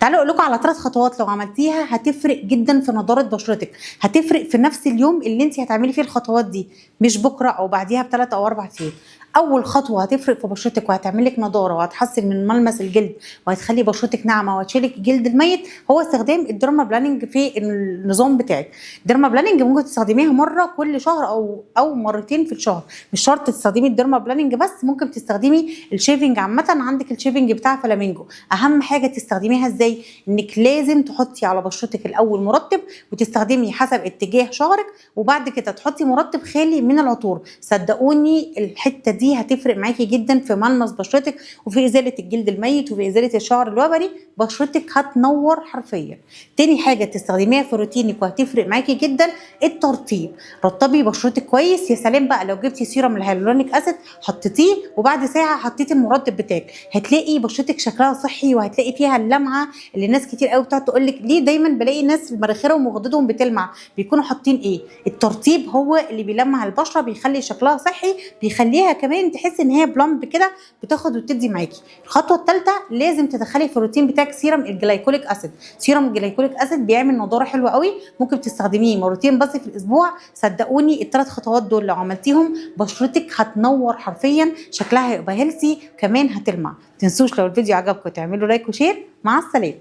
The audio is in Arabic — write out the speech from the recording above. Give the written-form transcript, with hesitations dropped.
تعالوا اقول لكم على 3 خطوات لو عملتيها هتفرق جدا في نضاره بشرتك، هتفرق في نفس اليوم اللي انت هتعملي فيه الخطوات دي، مش بكره او بعديها ب3 او 4 ايام. اول خطوه هتفرق في بشرتك وهتعمل لك نضاره وهتحسن من ملمس الجلد وهتخلي بشرتك ناعمه وهتشيلك الجلد الميت، هو استخدام الديرما بلاننج في النظام بتاعك. الديرما بلاننج ممكن تستخدميها مره كل شهر او مرتين في الشهر، مش شرط تستخدمي الديرما بلاننج بس، ممكن تستخدمي الشيفنج عامه. عندك الشيفنج بتاع فلامينجو، اهم حاجه تستخدميها ازاي؟ انك لازم تحطي على بشرتك الاول مرطب وتستخدمي حسب اتجاه شعرك، وبعد كده تحطي مرطب خالي من العطور. صدقوني الحته دي هتفرق معاكي جدا في ملمس بشرتك وفي ازاله الجلد الميت وفي ازاله الشعر الوبري، بشرتك هتنور حرفيا. تاني حاجه تستخدميها في روتينك وهتفرق معاكي جدا الترطيب. رطبي بشرتك كويس. يا سلام بقى لو جبتي سيرم الهيالورونيك اسيد حطيتيه وبعد ساعه حطيتي المرطب بتاعك، هتلاقي بشرتك شكلها صحي وهتلاقي فيها اللمعه اللي ناس كتير قوي بتقعد تقول لك ليه دايما بلاقي ناس مناخيرهم وغدودهم بتلمع، بيكونوا حاطين ايه؟ الترطيب هو اللي بيلمع البشره، بيخلي شكلها صحي، بيخليها كمان تحس ان هي بلمب كده بتاخد وتدي معاكي. الخطوه الثالثه لازم تدخلي في الروتين بتاعك سيرم الجلايكوليك اسيد. سيرم الجلايكوليك اسيد بيعمل نضاره حلوه قوي، ممكن تستخدميه مرتين بس في الاسبوع. صدقوني ال3 خطوات دول لو عملتيهم بشرتك هتنور حرفيا، شكلها هيبقى هيلثي كمان هتلمع. تنسوش لو الفيديو عجبكم تعملوا لايك وشير. مع السلامه.